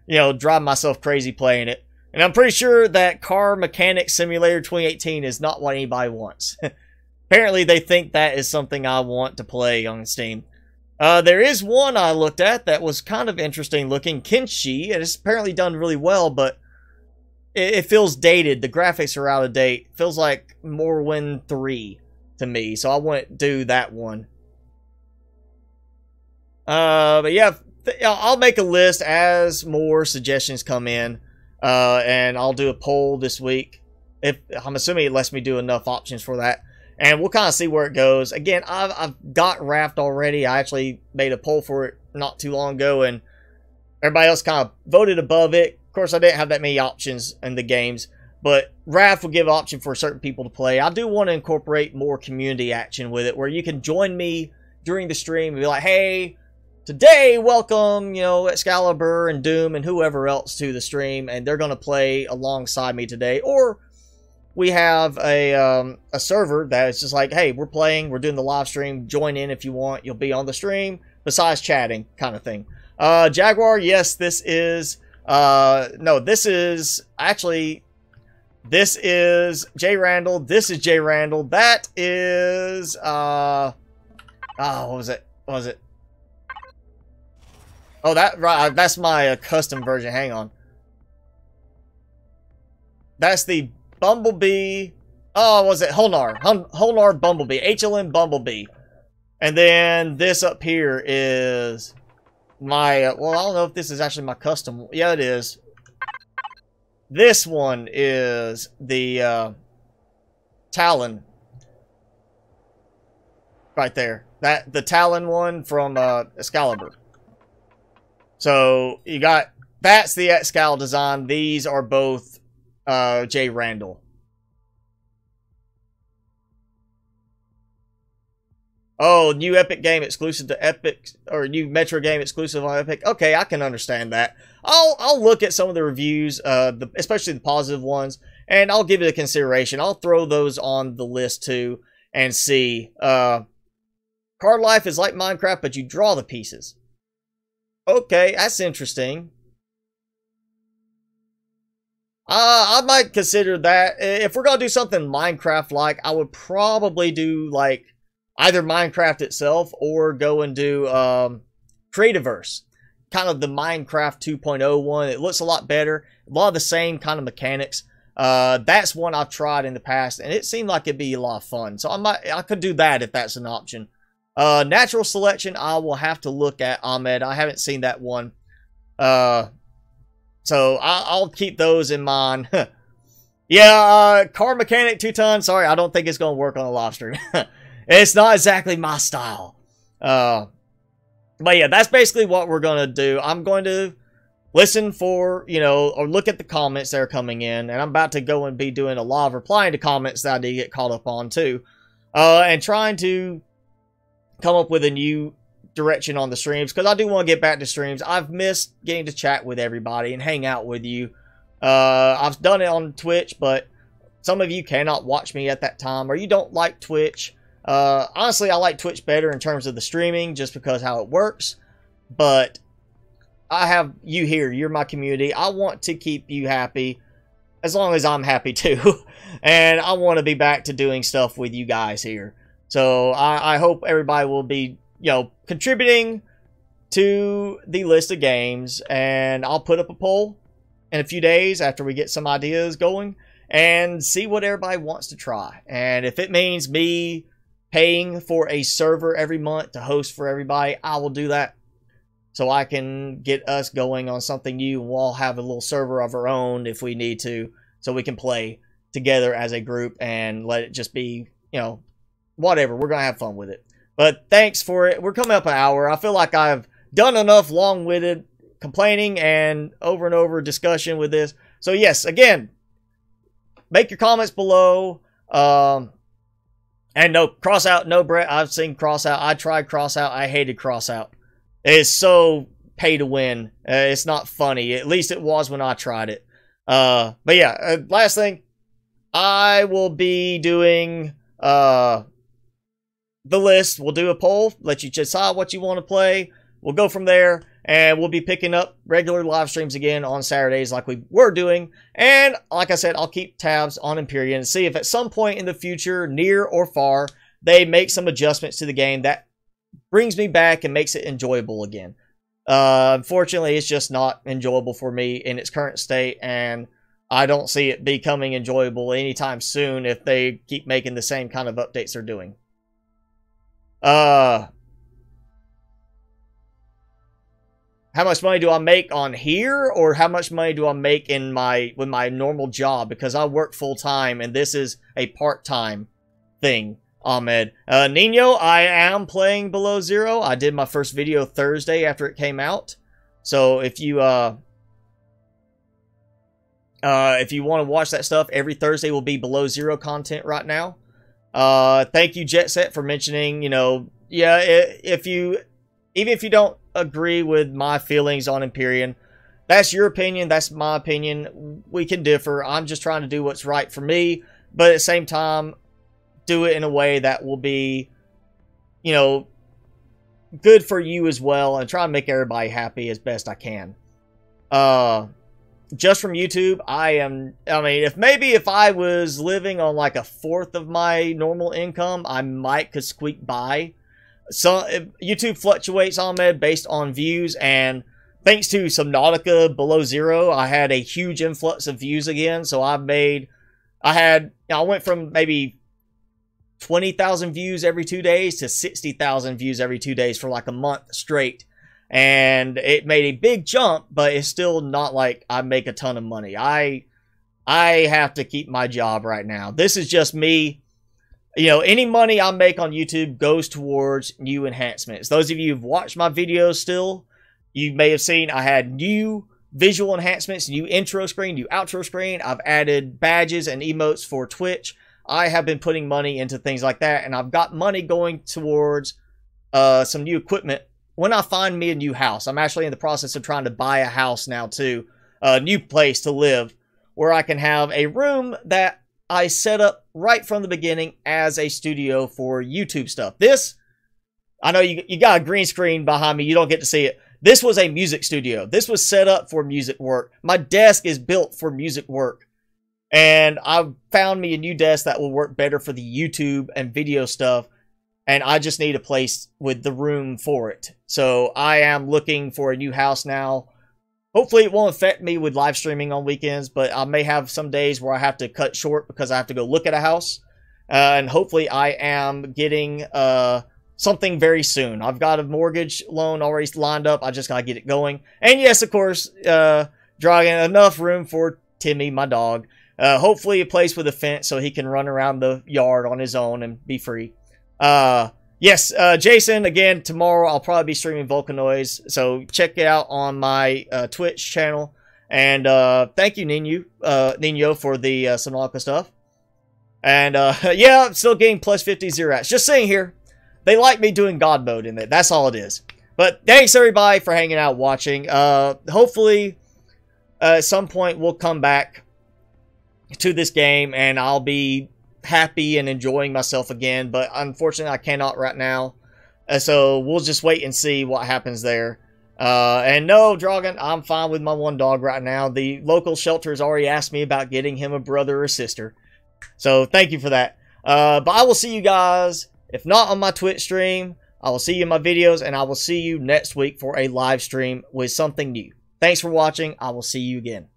you know, drive myself crazy playing it. And I'm pretty sure that Car Mechanic Simulator 2018 is not what anybody wants. Apparently, they think that is something I want to play on Steam. There is one I looked at that was kind of interesting looking, Kenshi, and it's apparently done really well, but it feels dated. The graphics are out of date. It feels like Morrowind 3 to me, so I wouldn't do that one. But yeah, I'll make a list as more suggestions come in. And I'll do a poll this week. I'm assuming it lets me do enough options for that. And we'll kind of see where it goes. Again, I've got Raft already. I actually made a poll for it not too long ago, and everybody else kind of voted above it. Of course, I didn't have that many options in the games, but Raft will give an option for certain people to play. I do want to incorporate more community action with it, where you can join me during the stream and be like, hey, today, welcome, you know, Excalibur and Doom and whoever else to the stream, and they're going to play alongside me today. Or we have a server that is just like, hey, we're playing, we're doing the live stream, join in if you want, you'll be on the stream, besides chatting, kind of thing. Jaguar, yes, this is, no, this is, actually, this is J Randall, this is J Randall, that is, what was it, Oh, that's my custom version. Hang on. That's the Bumblebee. Oh, was it Holnar? Holnar Bumblebee. HLN Bumblebee. And then this up here is my... well, I don't know if this is actually my custom. Yeah, it is. This one is the Talon. Right there. The Talon one from Excalibur. So, you got, that's the Excal design. These are both J Randall. Oh, new Epic game exclusive to Epic, or new Metro game exclusive on Epic. Okay, I can understand that. I'll look at some of the reviews, especially the positive ones, and I'll give it a consideration. I'll throw those on the list too, and see. Card Life is like Minecraft, but you draw the pieces. Okay, that's interesting. I might consider that. If we're going to do something Minecraft-like, I would probably do, like, either Minecraft itself or go and do Creativerse. Kind of the Minecraft 2.0 one. It looks a lot better. A lot of the same kind of mechanics. That's one I've tried in the past, and it seemed like it'd be a lot of fun. So I could do that if that's an option. Natural selection, I will have to look at Ahmed. I haven't seen that one. So I'll keep those in mind. Yeah, Car Mechanic 2-ton. Sorry, I don't think it's going to work on a live stream. It's not exactly my style. But yeah, that's basically what we're going to do. I'm going to listen for, you know, or look at the comments that are coming in. And I'm about to go and be doing a lot of replying to comments that I did get caught up on too. And trying to come up with a new direction on the streams, because I do want to get back to streams. I've missed getting to chat with everybody and hang out with you. I've done it on Twitch, but some of you cannot watch me at that time, or you don't like Twitch. Honestly, I like Twitch better in terms of the streaming, just because how it works. But I have you here. You're my community. I want to keep you happy, as long as I'm happy too. And I want to be back to doing stuff with you guys here. So I hope everybody will be, you know, contributing to the list of games. And I'll put up a poll in a few days after we get some ideas going and see what everybody wants to try. And if it means me paying for a server every month to host for everybody, I will do that. so I can get us going on something new. We'll all have a little server of our own if we need to, so we can play together as a group and let it just be, you know, whatever. We're going to have fun with it. But thanks for it. We're coming up an hour. I feel like I've done enough long-winded complaining and over discussion with this. So yes, again, make your comments below. And no, cross out, no Brett. I've seen cross out. I tried cross out. I hated cross out. It's so pay to win. It's not funny. At least it was when I tried it. But yeah, last thing. I will be doing the list. We'll do a poll. Let you decide what you want to play. We'll go from there. And we'll be picking up regular live streams again on Saturdays like we were doing. And like I said, I'll keep tabs on Empyrion and see if at some point in the future, near or far, they make some adjustments to the game that brings me back and makes it enjoyable again. Unfortunately, it's just not enjoyable for me in its current state, and I don't see it becoming enjoyable anytime soon if they keep making the same kind of updates they're doing. How much money do I make on here, or how much money do I make in with my normal job? Because I work full time and this is a part-time thing. Ahmed. Nino, I am playing Below Zero. I did my first video Thursday after it came out. So if you want to watch that stuff, every Thursday will be Below Zero content right now. Thank you, Jet Set, for mentioning, you know, yeah, even if you don't agree with my feelings on Empyrion, that's your opinion, that's my opinion. We can differ. I'm just trying to do what's right for me, but at the same time, do it in a way that will be, you know, good for you as well, and try and make everybody happy as best I can. Just from YouTube, I mean, if I was living on like a fourth of my normal income, I might could squeak by. So YouTube fluctuates, Ahmed, based on views, and thanks to Subnautica Below Zero, I had a huge influx of views again. So I went from maybe 20,000 views every 2 days to 60,000 views every 2 days for like a month straight. And it made a big jump, but it's still not like I make a ton of money. I have to keep my job right now. This is just me. You know, any money I make on YouTube goes towards new enhancements. Those of you who've watched my videos still, you may have seen I had new visual enhancements, new intro screen, new outro screen. I've added badges and emotes for Twitch. I have been putting money into things like that, and I've got money going towards some new equipment when I find me a new house. I'm actually in the process of trying to buy a house now too, a new place to live, where I can have a room that I set up right from the beginning as a studio for YouTube stuff. This, I know you got a green screen behind me, you don't get to see it. This was a music studio. This was set up for music work. My desk is built for music work. And I found me a new desk that will work better for the YouTube and video stuff. And I just need a place with the room for it. So I am looking for a new house now. Hopefully it won't affect me with live streaming on weekends, but I may have some days where I have to cut short because I have to go look at a house. And hopefully I am getting something very soon. I've got a mortgage loan already lined up. I just got to get it going. And yes, of course, drawing enough room for Timmy, my dog. Hopefully a place with a fence so he can run around the yard on his own and be free. Yes, Jason, again, tomorrow I'll probably be streaming Volcanoids, so check it out on my Twitch channel. And thank you, Nino, for the Subnautica stuff. And yeah, I'm still getting plus 50 Zerats. Just saying here, they like me doing God mode in it. That's all it is. But thanks, everybody, for hanging out, watching. Hopefully, at some point, we'll come back to this game, and I'll be happy and enjoying myself again, but unfortunately I cannot right now, so we'll just wait and see what happens there. And no, Dragon, I'm fine with my one dog right now. The local shelter has already asked me about getting him a brother or sister, so thank you for that. But I will see you guys, if not on my Twitch stream, I will see you in my videos, and I will see you next week for a live stream with something new. Thanks for watching. I will see you again.